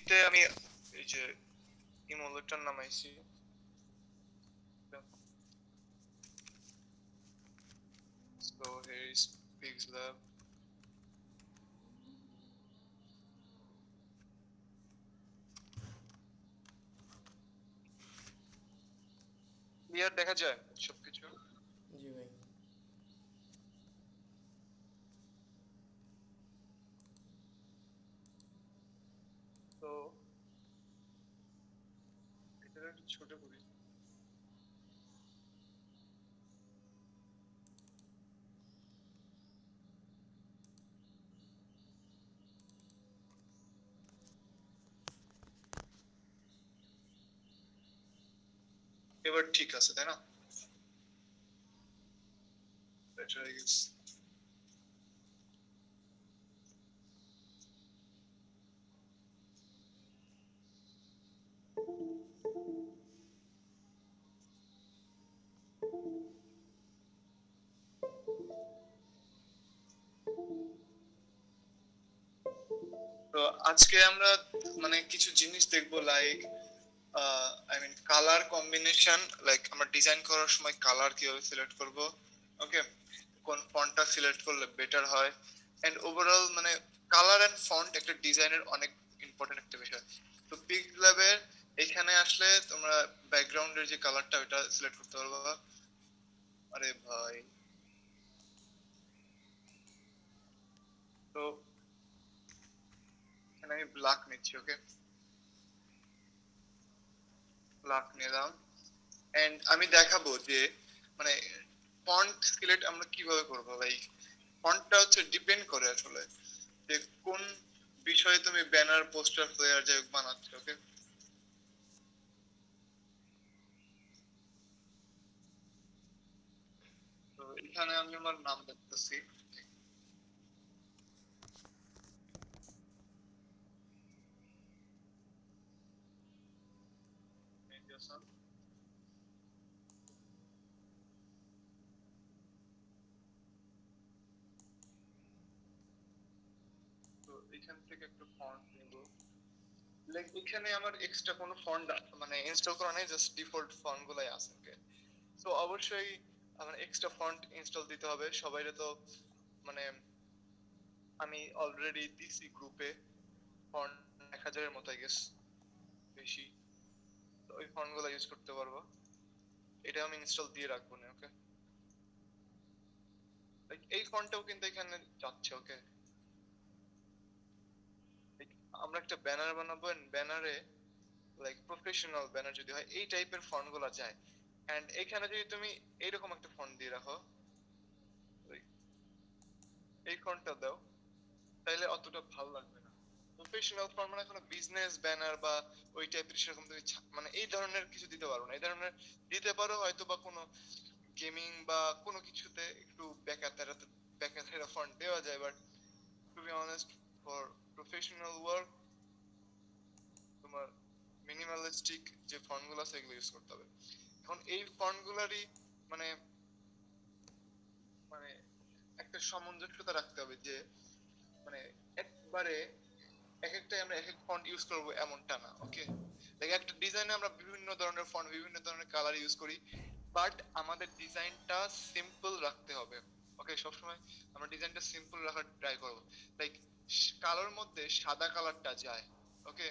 তে আমি এই যে ইমুলেটর নামাইছি। So here is Pixlab. Clear দেখা যায় সবকিছু? জি ভাই। তো এটা একটু ছোট করি। এবার ঠিক আছে তাই না? Better I guess. তো আজকে আমরা মানে কিছু জিনিস দেখবো like I mean colour combination, like আমরা ডিজাইন করার সময় কালার কিভাবে সিলেক্ট করব, ওকে, কোন ফন্টটা সিলেক্ট করলে বেটার হয়, এন্ড ওভারঅল মানে কালার এন্ড ফন্ট একটা ডিজাইনের অনেক ইম্পর্টেন্ট একটা বিষয়। তো পিক্সল্যাবের এখানে আসলে তোমরা ব্যাকগ্রাউন্ডের যে কালারটা ওটা সিলেক্ট করতে পারবা। আরে ভাই, তো এখানে আমি ব্ল্যাক নিচ্ছি, ওকে, ব্ল্যাক নিলাম। এন্ড আমি দেখাবো যে মানে ফন্ট সিলেক্ট আমরা কিভাবে করবো। লাইক ফন্টটা হচ্ছে ডিপেন্ড করে আসলে যে কোন বিষয়ে তুমি ব্যানার পোস্টার ফ্লেয়ার যাই হোক বানাচ্ছ, ওকে। তো এখানে আমি আমার নাম দেখতেছি। তো এখান থেকে একটা ফন্ট নিব। লাইক এখানে আমার এক্সট্রা কোনো ফন্ট মানে ইনস্টল করা নেই, জাস্ট ডিফল্ট ফন্ট গুলাই আছে, ওকে। তো অবশ্যই আমার এক্সট্রা ফন্ট ইনস্টল দিতে হবে সবাইরে। তো মানে আমি অলরেডি দিছি গ্রুপে ফন্ট 1000-এর মতো আই গেস, বেশি। তো ওই ফন্ট গুলো ইউজ করতে পারবো। এটা আমি ইনস্টল দিয়ে রাখবো না, ওকে। লাইক এই ফন্টটাও কিন্তু এখানে যাচ্ছে, ওকে। আমরা একটা ব্যানার বানাবো, এন্ড ব্যানারে লাইক প্রফেশনাল ব্যানার যদি হয় এই টাইপের ফন্ট গুলা যায়। এন্ড এখানে যদি তুমি এইরকম একটা ফন্ট দিয়ে রাখো, এই ফন্টটা দাও, তাইলে অতটা ভালো লাগবে না। প্রফেশনাল ফন্ট মানে কোনো বিজনেস ব্যানার বা ওই টাইপের সেরকম তুমি মানে এই ধরনের কিছু দিতে পারো না। এই ধরনের দিতে পারো হয়তো বা কোনো গেমিং বা কোনো কিছুতে একটু ব্যাকাতেরা ফন্ট দেওয়া যায়, but to be honest for professional work তোমার মিনিমালিস্টিক যে ফন্ট গুলো আছে এগুলো ইউজ করতে হবে। এখন এই ফন্ট গুলারই মানে মানে একটা সামঞ্জস্যতা রাখতে হবে যে মানে একবারে এক একটাই আমরা এক এক ফন্ট ইউজ করবো এমনটা না, ওকে। লাইক একটা ডিজাইনে আমরা বিভিন্ন ধরনের ফন্ট বিভিন্ন ধরনের কালার ইউজ করি, বাট আমাদের ডিজাইনটা সিম্পল রাখতে হবে, ওকে। সবসময় আমরা ডিজাইনটা সিম্পল রাখার ট্রাই করবো। লাইক কালোর মধ্যে সাদা কালারটা যায়, ওকে।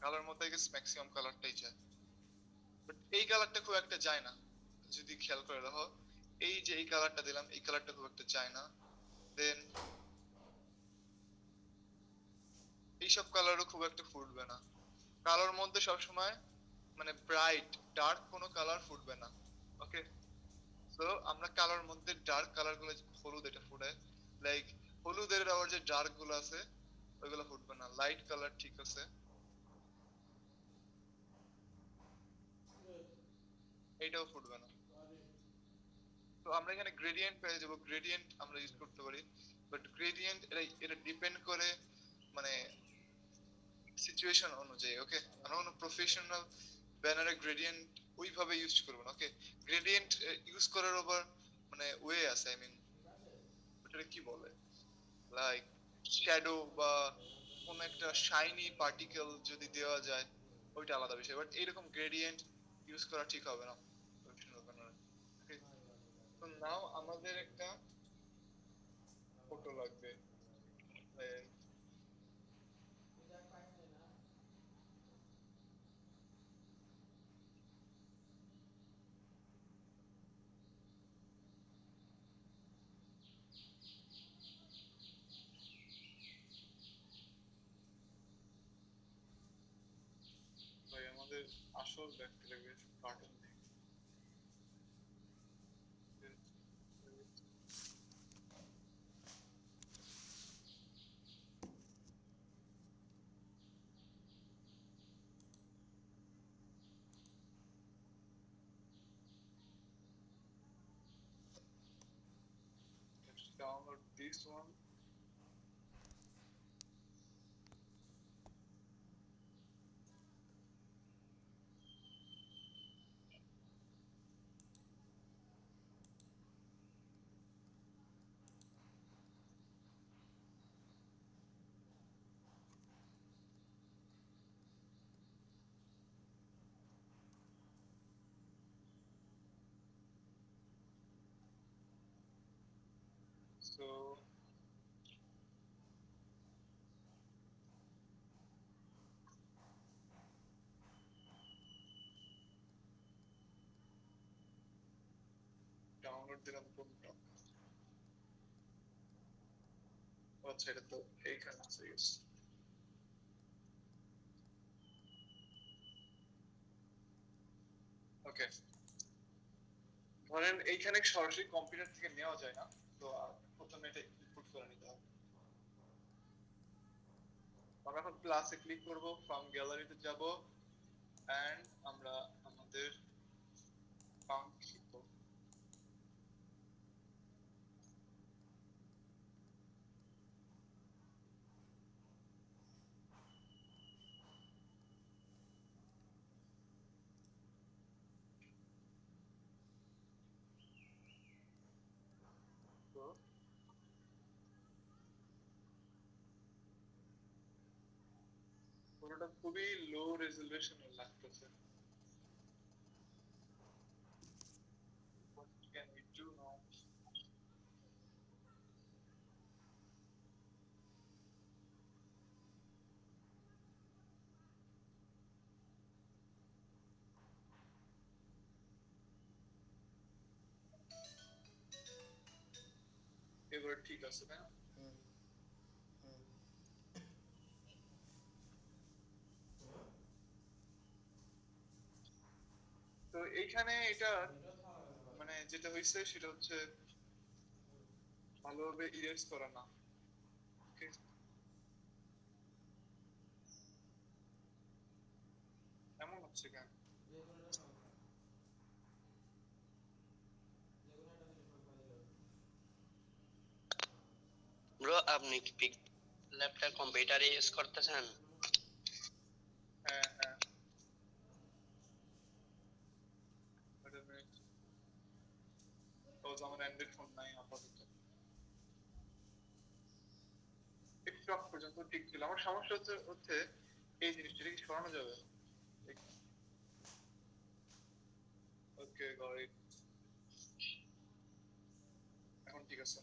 কালার মধ্যে ম্যাক্সিমাম কালারটাই যায়, বাট এই কালারটা খুব একটা যায় না। যদি খেয়াল করে দেখো, এই যে এই কালারটা দিলাম এই কালারটা খুব একটা যায় না। দেন এইসব কালারও খুব একটা ফুটবে না। কালোর মধ্যে সবসময় মানে ব্রাইট ডার্ক কোনো কালার ফুটবে না, ওকে। তো আমরা কালার মধ্যে ডার্ক কালার গুলো, হলুদ এটা ফুটে, লাইক হলুদের আবার যে ডার্ক গুলো আছে ওইগুলো ফুটবে না। লাইট কালার ঠিক আছে, এইটাও ফুটবে না। তো আমরা এখানে গ্রেডিয়েন্ট পেয়ে যাবো, গ্রেডিয়েন্ট আমরা ইউজ করতে পারি। বাট গ্রেডিয়েন্ট এটা এটা ডিপেন্ড করে মানে সিচুয়েশন অনুযায়ী, ওকে। আমরা কোনো প্রফেশনাল ব্যানারে গ্রেডিয়েন্ট ওইভাবে ইউজ করবো না, ওকে। গ্রেডিয়েন্ট ইউজ করার ওপর মানে ওয়ে আছে, আই মিন ওটা কি বলে, লাইক শ্যাডো বা কোন একটা শাইনি পার্টিকেল যদি দেওয়া যায় ওইটা আলাদা বিষয়, বাট এরকম গ্রেডিয়েন্ট ইউজ করা ঠিক হবে না। তো নাও আমাদের একটা ফটো লাগবে। ভাই আমাদের আসল ব্যাকটেরিয়া কার্টুন নেই। Let's download this one. So download দিলাম কোনটা? আচ্ছা এটা তো এইখানে আছে। ওকে, ধরেন এইখানে সরাসরি কম্পিউটার থেকে নেওয়া যায় না, তো প্রথমে এটা ইনপুট করে নিতে হবে। আমরা এখন প্লাসে ক্লিক করব, ফ্রম গ্যালারিতে যাব, এন্ড আমরা আমাদের কাঙ্ক্ষিত ফটোটা খুবই লো রেজলিউশনে লাগতেছে। What can we do now? এবার ঠিক আছে না? তো এইখানে এটা মানে যেটা হয়েছে সেটা হচ্ছে ভালোভাবে ইরেজ করা না। এমন হচ্ছে কেন? ব্রো আপনি কি ল্যাপটপ কম্পিউটারে ইউজ করতেছেন? হ্যাঁ হ্যাঁ, আমার অ্যান্ড্রয়েড ফোন নাই আপাতত। একটু আগ পর্যন্ত ঠিক ছিল, আমার সমস্যা হচ্ছে এই জিনিসটা কি সরানো যাবে? ওকে গট ইট, এখন ঠিক আছে।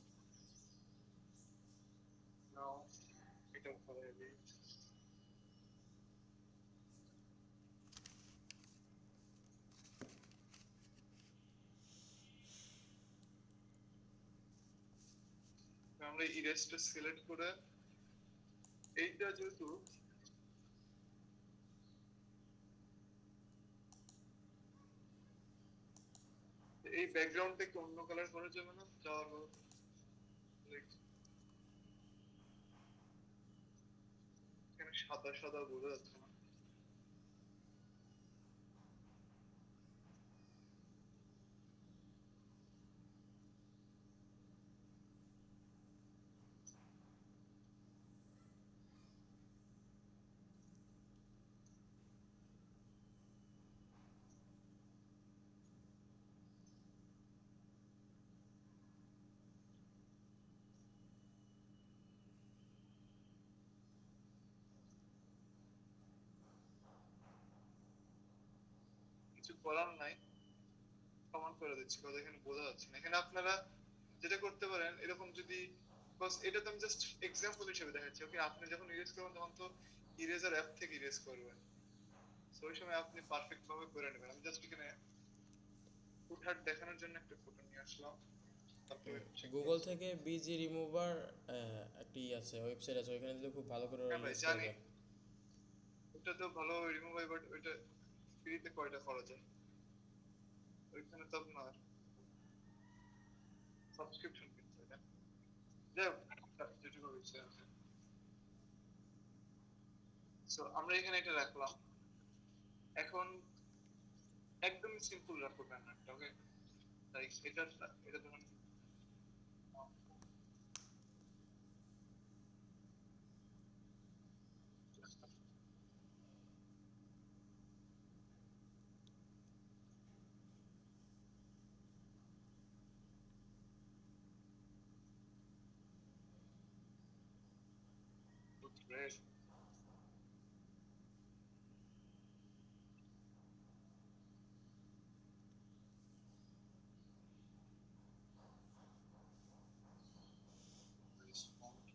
নাও এটা ফলাই দিই। আমরা ইরেজটা সিলেক্ট করে এইটা যেহেতু এই ব্যাকগ্রাউন্ডটা কি অন্য কালার করা যাবে না? যাওয়ার এখানে সাদা সাদা বোঝা যাচ্ছে না। কিছু করার নাই, কমান করে দিচ্ছি, কথা এখানে বোঝা যাচ্ছে না। এখানে আপনারা যেটা করতে পারেন, এরকম যদি, এটা তো আমি জাস্ট এক্সাম্পল হিসেবে দেখাচ্ছি, ওকে? আপনি যখন ইরেজ করবেন তখন তো ইরেজার অ্যাপ থেকে ইরেজ করবেন, তো ওই সময় আপনি পারফেক্ট ভাবে করে নেবেন। আমি জাস্ট এখানে ফুটহাট দেখানোর জন্য একটা ফটো নিয়ে আসলাম, তারপরে চেক গুগল করছি। থেকে বিজি রিমুভার একটি আছে, ওয়েবসাইট আছে, ওইখানে দিলে খুব ভালো করে ওরা হ্যাঁ ভাই ইউজ জানি, করবে। ওটা তো ভালো রিমুভ হয়, বাট ওইটা ফ্রিতে কয়টা করা যায়? ওইখানে তো আপনার সাবস্ক্রিপশন কিনতে হয়, যাই হোক, যেটুকু হয়েছে। সো আমরা এখানে এটা রাখলাম। এখন একদম সিম্পল রাখবো ব্যানারটা, ওকে? লাইক এটা, এটা ধরুন red. This font.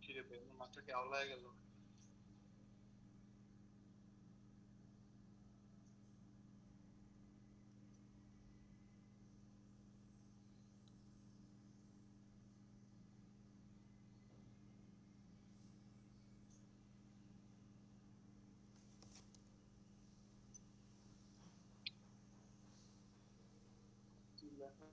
কি রে ভাই, আমার মাথা কি আওলায় গেল? কি লেখা?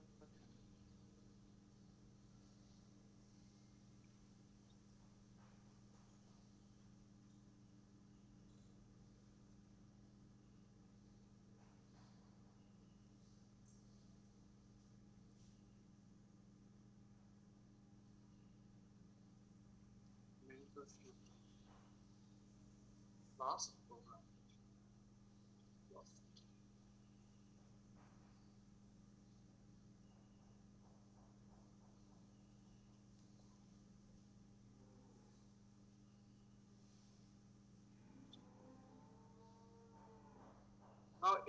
Mentorship. Last program. Last.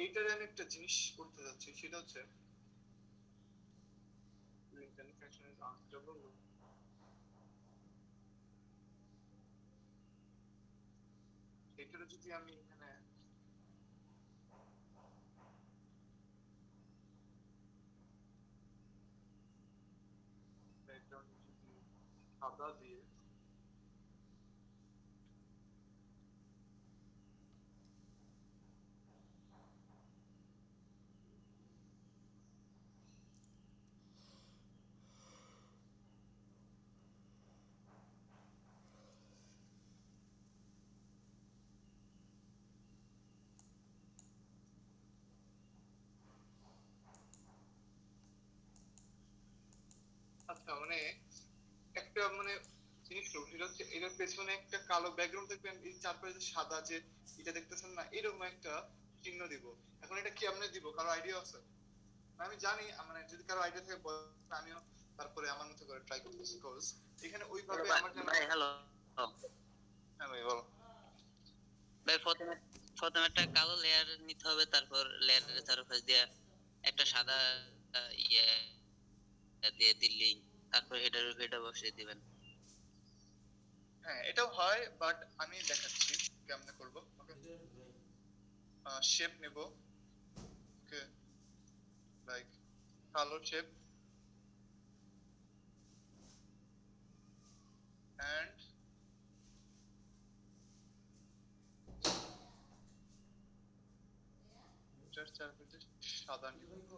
এইটার আমি একটা জিনিস করতে যাচ্ছি, সেটা হচ্ছে link manufacturing is unstable. এটার যদি আমি এখানে ব্যাকগ্রাউন্ড যদি সাদা দিয়ে, আচ্ছা মানে একটা মানে জিনিস তো, এটা হচ্ছে এটার পেছনে একটা কালো ব্যাকগ্রাউন্ড দেখবেন, এই চারপাশে যে সাদা যে এটা দেখতেছেন না, এরকম একটা চিহ্ন দিব। এখন এটা কি আমরা দিব, কারো আইডিয়া আছে? আমি জানি, মানে যদি কারো আইডিয়া থাকে বলেন, আমিও তারপরে আমার মতো করে ট্রাই করতেছি, কজ এখানে ওইভাবে আমার যেন। ভাই হ্যালো। হ্যাঁ ভাই বলো। ভাই প্রথমে প্রথমে একটা কালো লেয়ার নিতে হবে, তারপর লেয়ারের চারপাশ দিয়ে একটা সাদা ইয়ে দিয়ে দিলেই, তারপর এটার উপর এটা বসিয়ে দিবেন। হ্যাঁ এটাও হয়, বাট আমি দেখাচ্ছি কেমনে করব, ওকে? শেপ নেব, ওকে? লাইক কালো শেপ, এন্ড এটার চারপাশে সাদা নিব।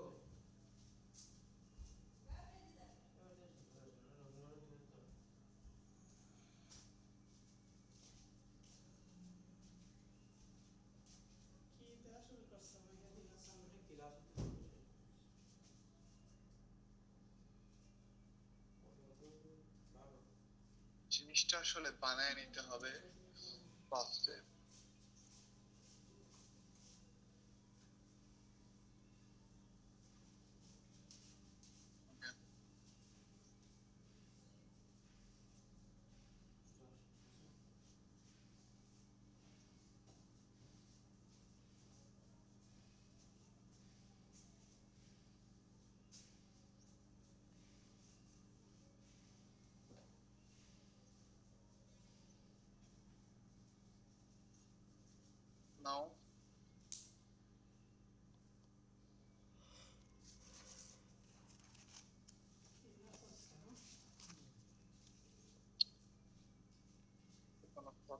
জিনিসটা আসলে বানায় নিতে হবে ফার্স্টে।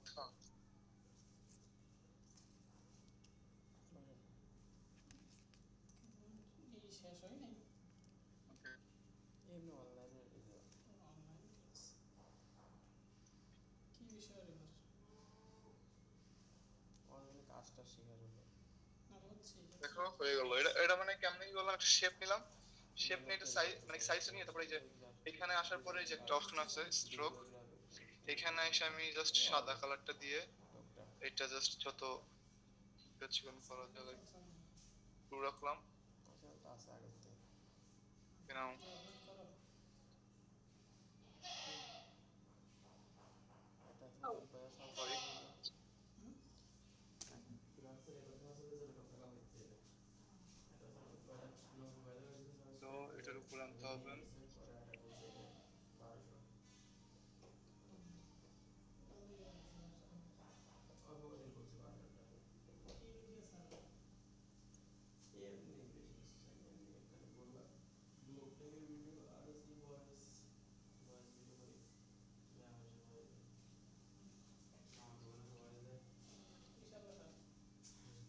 কথা। এই শেষ হয় নাই Okay. এমনি অনলাইনে অনলাইন ক্লাস কি বিষয়ের এবার অনলাইনে কাজটা শেখার জন্য না হচ্ছে দেখো হয়ে গেল। এটা মানে কেমনে কি বললাম, একটা শেপ নিলাম, শেপ নিয়ে এটা সাইজ মানে সাইজটা নিয়ে তারপরে এই যে এখানে আসার পরে যে একটা অপশন আছে স্ট্রোক, এখানে এসে আমি জাস্ট সাদা কালারটা দিয়ে এটা জাস্ট যত চিকন করা যায় পুরো রাখলাম। আচ্ছা তা আছে আগের থেকে এরকম আপলোড করো এটা সব সরি। তো এটার উপর আনতে হবে।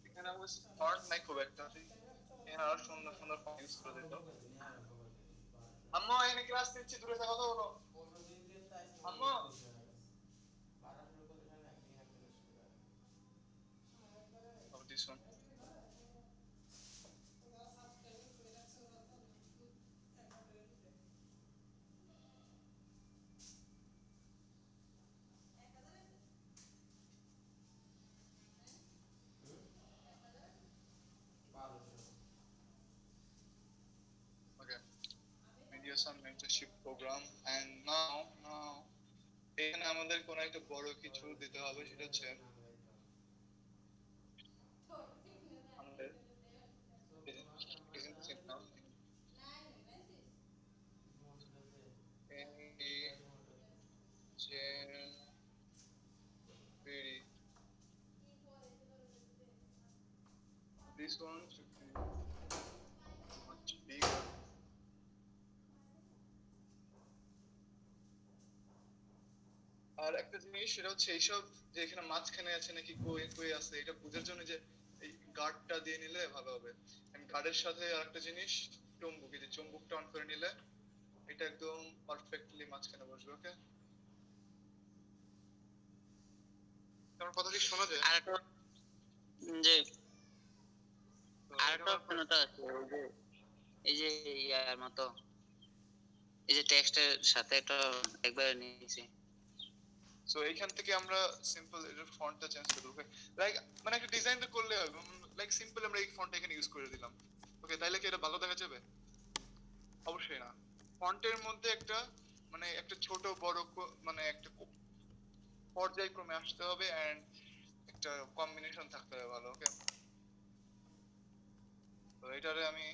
এখানে অবশ্য ফন্ট নাই খুব একটা, এখানে আরো সুন্দর সুন্দর ফন্ট ইউজ করে দিত। আম্মু এখানে ক্লাস নিচ্ছি, দূরে থাকা কথা বলো। আম্মু of this one. Okay. Media some mentorship program and now এখানে আমাদের কোন একটা বড় কিছু দিতে হবে, সেটা হচ্ছে আমাদের presentation নাম January. This one should be much bigger. আর একটা জিনিস সেটা হচ্ছে এইসব যে এখানে মাঝখানে আছে নাকি কই কই আছে, এটা বোঝার জন্য যে এই গার্ডটা দিয়ে নিলে ভালো হবে। আমি গার্ডের সাথে আরেকটা জিনিস চুম্বক, এই যে চুম্বকটা অন করে নিলে এটা একদম পারফেক্টলি মাঝখানে বসবে। ওকে, তোমার কথা কি শোনা যায়? আরেকটা যে তো আরেকটা অপশন তো আছে এই যে ইয়ার মতো এই যে টেক্সটের সাথে একটা একবার নিয়েছি। সো এইখান থেকে আমরা সিম্পল এর ফন্টটা চেঞ্জ করে দেবো। লাইক মানে একটা ডিজাইন তো করলে হবে, লাইক সিম্পল আমরা এই ফন্টটা এখানে ইউজ করে দিলাম। ওকে, তাইলে কি এটা ভালো দেখা যাবে? অবশ্যই না। ফন্টের মধ্যে একটা মানে একটা ছোট বড় মানে একটা পর্যায়ক্রমে আসতে হবে এন্ড একটা কম্বিনেশন থাকতে হবে ভালো। ওকে, তো এটারে আমি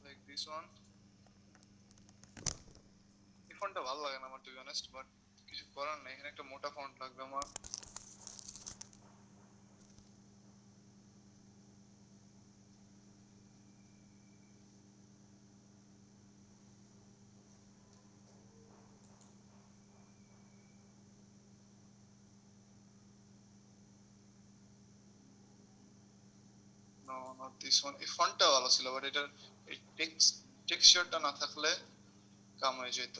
লাইক দিস ওয়ান। এই ফন্টটা ভালো লাগে না আমার, টু বি অনেস্ট, বাট কিছু করার নেই, এখানে একটা মোটা ফন্ট লাগবে আমার। No, not this one. এই ফন্টটা ভালো ছিল, বাট এটার এই টেক্সচারটা না থাকলে কাম হয়ে যেত।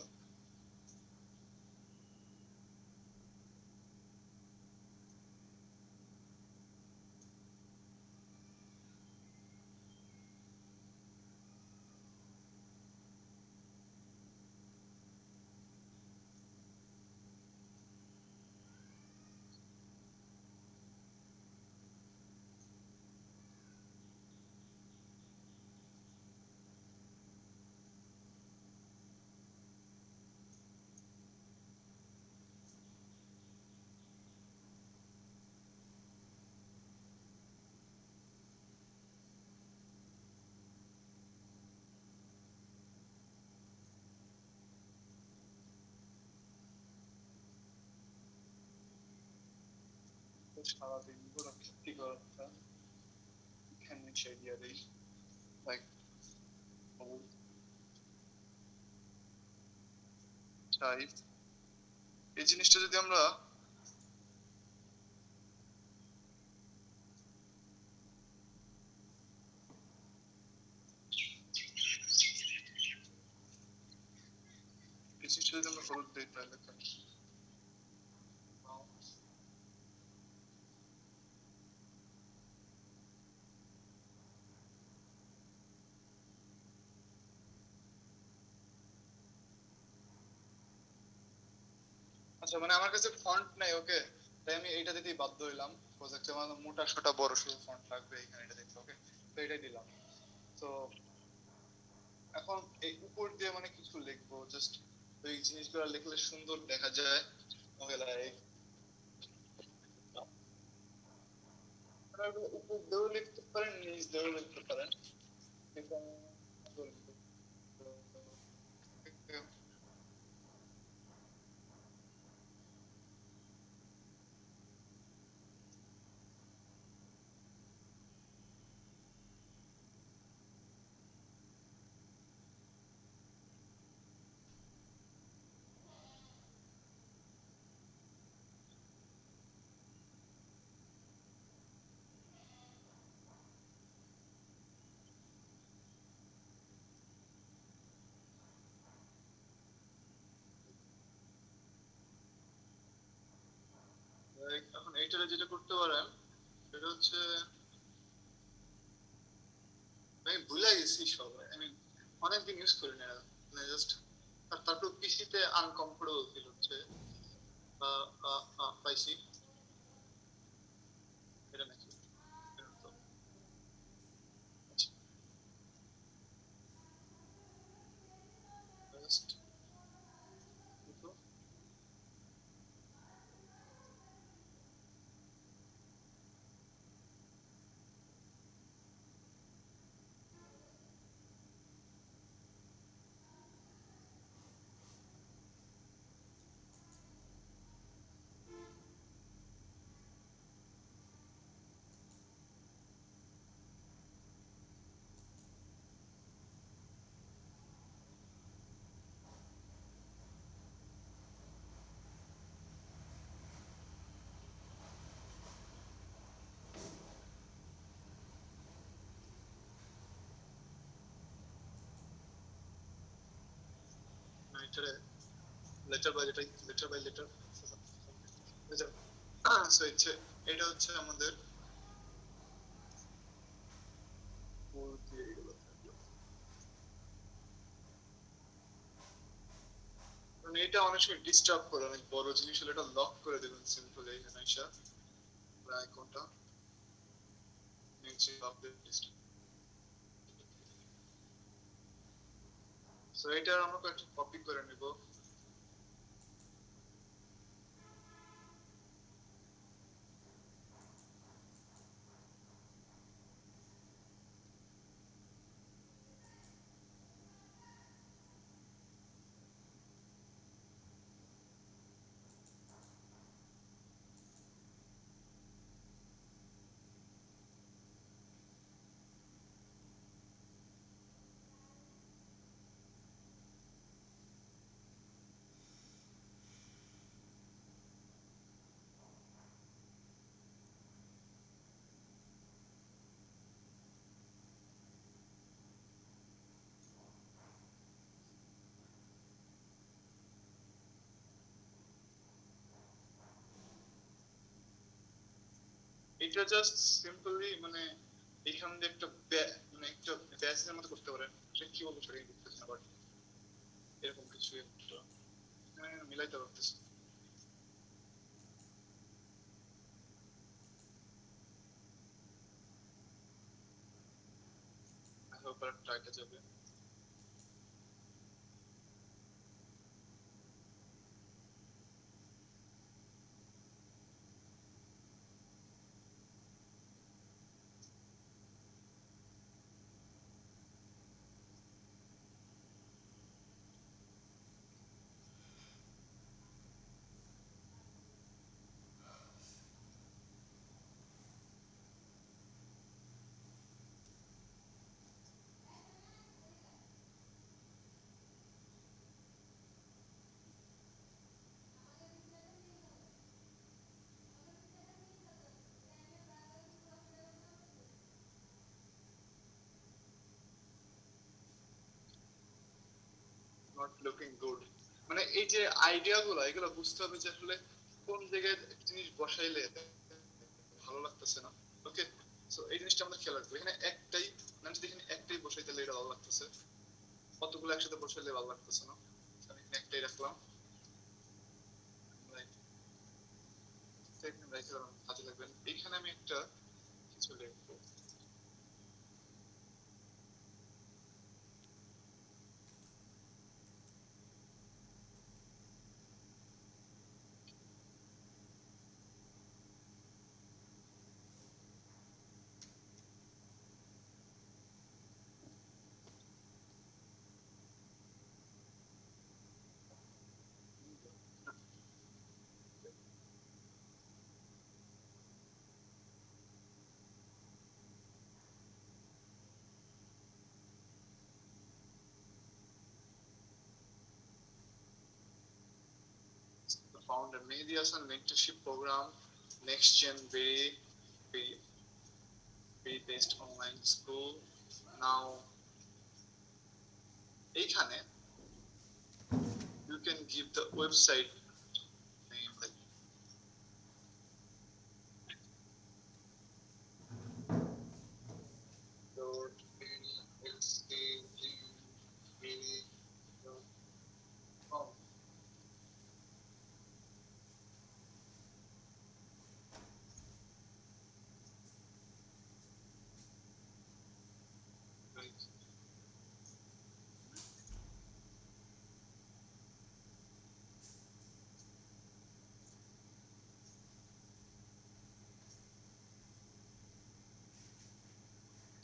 সারাদিন পুরো ক্ষতি করা এখানে সেই দিয়ে দিই লাইক টাইপ, এই জিনিসটা যদি আমরা এই জিনিসটা যদি আমরা হলুদ দিই তাহলে আচ্ছা, মানে আমার কাছে ফন্ট নাই, ওকে, তাই আমি এইটা দিতেই বাধ্য হইলাম। প্রজেক্টে আমার মোটা সোটা বড় সরু ফন্ট লাগবে এখানে, এটা দিতে, ওকে, তো এটাই দিলাম। তো এখন এই উপর দিয়ে মানে কিছু লিখবো, জাস্ট ওই জিনিসগুলো লিখলে সুন্দর দেখা যায়। ওকে, লাইক উপর দিয়েও লিখতে পারেন, নিচ দিয়েও লিখতে পারেন, এখন এইটারে যেটা করতে পারেন সেটা হচ্ছে, আমি ভুলে গেছি সব, আমি অনেকদিন ইউজ করি না, মানে জাস্ট তারপর পিসিতে আনকমফোর্টেবল ফিল হচ্ছে। পাইছি এটা নাকি, আচ্ছা, জাস্ট এটারে letter by letter, letter by letter, so এটা হচ্ছে আমাদের মূল থিওরিগুলো থাকলো। কারণ এটা অনেক সময় ডিস্টার্ব করে, অনেক বড় জিনিস হলে এটা লক করে দেবেন সিম্পল এখানে এসে আইকনটা নিচে আপডেট ডিস্টার্ব। সো এটা আমরা একটা কপি করে নিব। এটা জাস্ট সিম্পলি মানে এখান দিয়ে একটা মানে একটা ব্যাসের মতো করতে পারেন, সে কি বলবো সেটাই বুঝতেছি না, বাট এরকম কিছু একটা মিলাইতে পারতেছি। ট্রাইটা যাবে। Not looking good. মানে এই যে আইডিয়া গুলো এগুলো বুঝতে হবে যে আসলে কোন জায়গায় একটা জিনিস বসাইলে ভালো লাগতেছে না। ওকে, সো এই জিনিসটা আমরা খেয়াল রাখবো। এখানে একটাই, আমি যদি এখানে একটাই বসাই তাহলে এটা ভালো লাগতেছে, কতগুলো একসাথে বসাইলে ভালো লাগতেছে না। আমি এখানে একটাই রাখলাম, কাজে লাগবেন। এখানে আমি একটা কিছু লিখবো। Found a Mediasan mentorship program, next gen very very based online school. Now এইখানে you can give the website name like .lcgv.com. Right.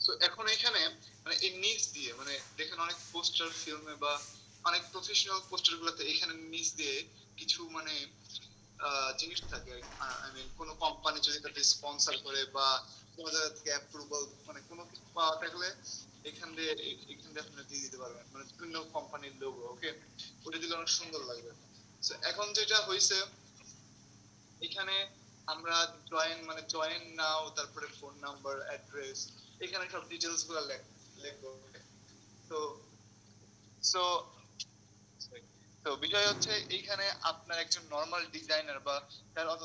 তো এখন এখানে মানে এই নিচ দিয়ে মানে দেখেন অনেক পোস্টার ফিল্মে বা অনেক প্রফেশনাল পোস্টার গুলোতে এখানে নিচ দিয়ে কিছু মানে জিনিস থাকে। আই মিন কোনো কোম্পানি যদি তাকে স্পন্সর করে বা কোনো জায়গা থেকে অ্যাপ্রুভাল মানে কোনো কিছু পাওয়া থাকলে এখান দিয়ে আপনি দিয়ে দিতে পারবেন, মানে বিভিন্ন কোম্পানির লোগো। ওকে, ওটা দিলে অনেক সুন্দর লাগবে। তো এখন যেটা হয়েছে এখানে আমরা জয়েন নাও, তারপরে ফোন নাম্বার, অ্যাড্রেস, এখানে সব ডিটেলস গুলো লিখবো। তো সো তো বিষয় হচ্ছে এইখানে আপনার একজন নর্মাল ডিজাইনার বা তার অত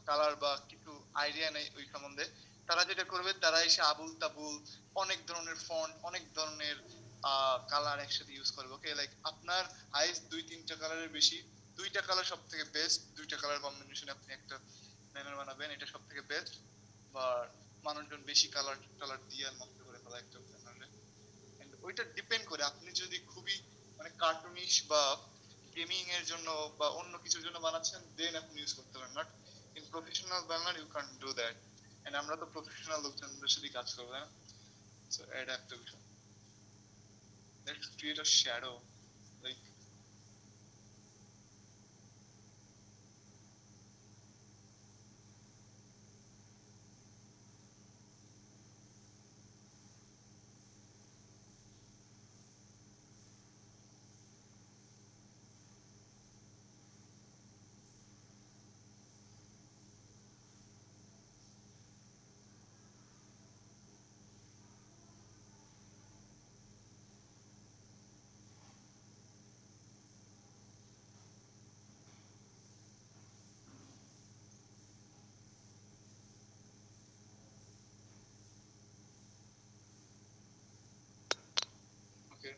কালার বা কিছু আইডিয়া নেই ওই সম্বন্ধে, তারা যেটা করবে তারা এসে আবুল তাবুল অনেক ধরনের ফন্ট, অনেক ধরনের কালার একসাথে ইউজ করবে। ওকে, লাইক আপনার হাইস্ট 2-3টা কালারের বেশি, 2টা কালার সব থেকে বেস্ট, 2টা কালার কম্বিনেশন আপনি একটা ব্যানার বানাবেন, এটা সব থেকে বেস্ট। বা মানুষজন বেশি কালার কালার দিয়ে নষ্ট করে ফেলা একটা ব্যানারে। ওইটা ডিপেন্ড করে আপনি যদি খুবই মানে কার্টুনিশ বা গেমিং এর জন্য বা অন্য কিছুর জন্য বানাচ্ছেন দেন আপনি ইউজ করতে পারেন, but in professional banner you can do that. And আমরা তো প্রফেশনাল লোকজনদের সাথে কাজ করবো, হ্যাঁ। সো এটা একটা বিষয়। Let's create a shadow like okay,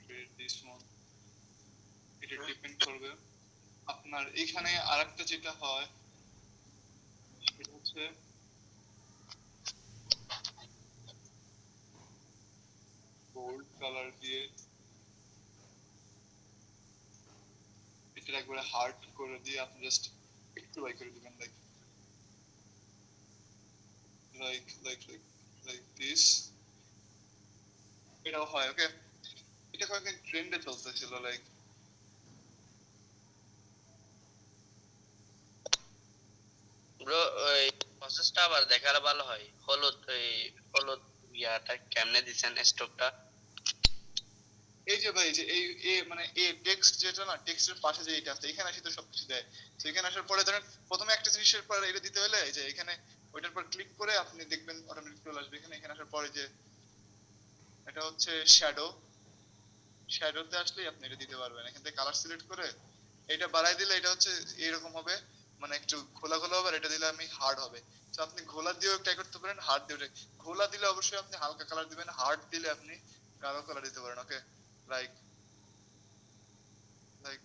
create this one. এটা ডিপেন্ড করবে আপনার এখানে আরেকটা যেটা হয় সেটা হচ্ছে গোল্ড কালার দিয়ে এটা একবারে হার্ড করে দিয়ে আপনি জাস্ট একটু বাই করে দিবেন, like like like like like this. এটাও হয়। ওকে, এটা কয়েকদিন ট্রেন্ডে চলতেছিল লাইক ব্রো ওই প্রসেসটা আবার দেখালে ভালো হয়। হলুদ ওই হলুদ ইয়াটা কেমনে দিছেন স্টকটা? এই যে ভাই যে এই মানে এই টেক্সট যেটা না, টেক্সটের পাশে যে এটা আছে এখানে আসলে তো সবকিছু দেয়। তো এখানে আসার পরে ধরেন প্রথমে একটা জিনিসের পর এটা দিতে হলে এই যে এখানে ওইটার পর ক্লিক করে আপনি দেখবেন অটোমেটিক চলে আসবে এখানে। এখানে আসার পরে যে এটা হচ্ছে শ্যাডো, শ্যাডোতে আসলেই আপনি এটা দিতে পারবেন। এখান থেকে কালার সিলেক্ট করে এটা বাড়াই দিলে এটা হচ্ছে এরকম হবে, মানে একটু ঘোলা ঘোলা হবে, আর এটা দিলে আমি হার্ড হবে। তো আপনি ঘোলা দিয়েও ট্রাই করতে পারেন, হার্ড দিয়েও ঘোলা দিলে অবশ্যই আপনি হালকা কালার দিবেন, হার্ড দিলে আপনি গাঢ় কালার দিতে পারেন। ওকে, লাইক লাইক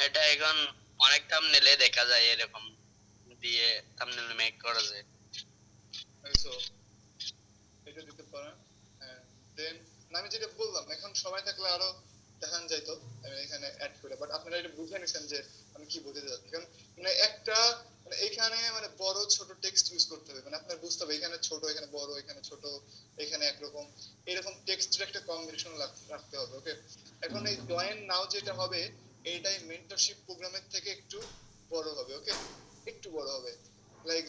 এটা এখন অনেক থাম্বনেলে দেখা যায় এরকম দিয়ে থাম্বনেল মেক করা যায়। সো এটা দিতে পারেন। দেন আমি যেটা বললাম, এখন সময় থাকলে আরো দেখান যাইতো আমি এখানে অ্যাড করে, বাট আপনারা এটা বুঝে নিছেন যে আমি কি বলতে চাচ্ছি। কারণ মানে একটা মানে এখানে মানে বড় ছোট টেক্সট ইউজ করতে হবে, মানে আপনার বুঝতে হবে এখানে ছোট, এখানে বড়, এখানে ছোট, এখানে একরকম, এরকম টেক্সটের একটা কম্বিনেশন রাখতে হবে। ওকে, এখন এই জয়েন নাও যেটা হবে এইটাই মেন্টরশিপ প্রোগ্রামের থেকে একটু বড় হবে। ওকে, একটু বড় হবে, লাইক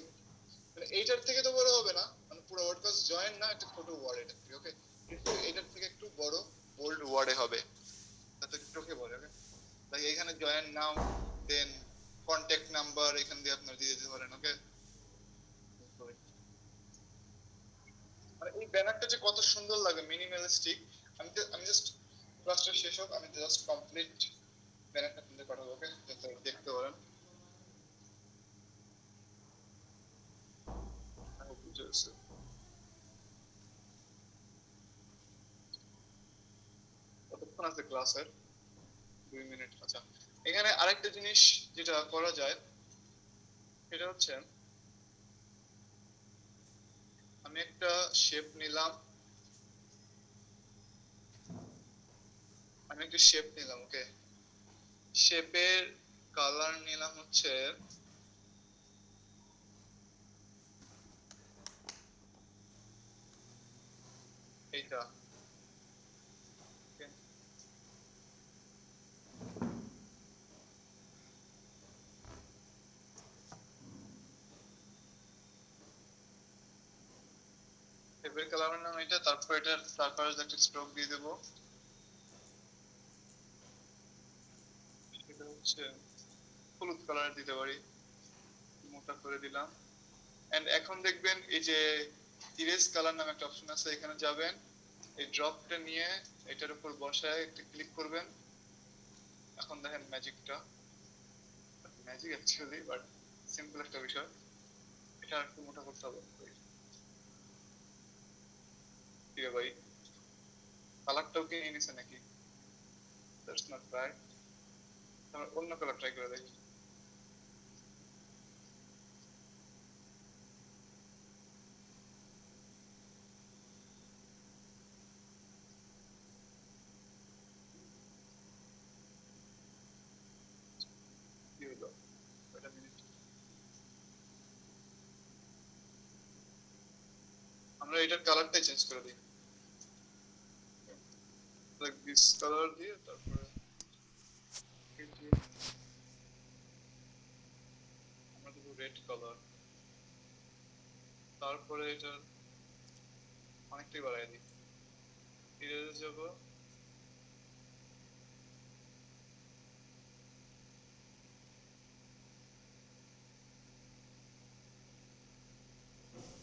মানে এইটার থেকে তো বড় হবে না, মানে পুরো ওয়ার্ড কাজ জয়েন না, একটা ছোট ওয়ার্ড এটা থেকে। ওকে, কিন্তু এটার থেকে একটু বড় বোল্ড ওয়ার্ডে হবে, তাতে চোখে পড়ে। ওকে, তাই এখানে জয়েন নাও, দেন কন্ট্যাক্ট নাম্বার এখান দিয়ে আপনারা দিয়ে দিতে পারেন। ওকে, মানে এই ব্যানারটা যে কত সুন্দর লাগে, মিনিমালিস্টিক। আমি জাস্ট ক্লাসটা শেষ হোক, আমি জাস্ট কমপ্লিট ব্যানারটা আপনাদের পাঠাবো। ওকে, যাতে দেখতে পারেন। I hope you just কতক্ষণ আছে ক্লাসের? 2 মিনিট। আচ্ছা, এখানে আরেকটা জিনিস যেটা করা যায় সেটা হচ্ছে আমি একটা শেপ নিলাম, ওকে, শেপের কালার নিলাম হচ্ছে এইটা। Okay? শেপের কালার নিলাম এটা, তারপর এটা তারপরে একটা স্ট্রোক দিয়ে দেবো, সেটা হচ্ছে হলুদ কালার দিতে পারি, মোটা করে দিলাম। এন্ড এখন দেখবেন এই যে ইরেজ কালার নামে একটা অপশন আছে, এখানে যাবেন, এই ড্রপটা নিয়ে এটার উপর বসায় একটা ক্লিক করবেন। এখন দেখেন ম্যাজিকটা, ম্যাজিক অ্যাকচুয়ালি, বাট সিম্পল একটা বিষয়। এটা একটু মোটা করতে হবে। ঠিক আছে ভাই, কালারটাও কি নিয়ে নিছে নাকি? দ্যাটস নট রাইট, আমরা অন্য কালার ট্রাই করে দেখি। কি হলো? একটা মিনিট, আমরা এটার কালারটাই চেঞ্জ করে দিই, লাইক দিস কালার দিয়ে, তারপরে এই যে আমরা দেবো রেড কালার, তারপরে এটার অনেকটাই বাড়াই দিই, ইরেজে যাব,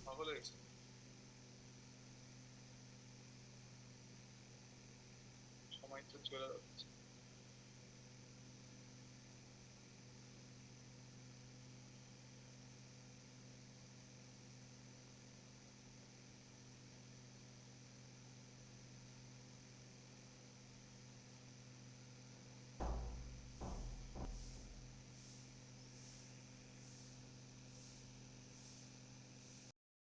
পাগল হয়ে গেছে, সময় তো চলে যাচ্ছে।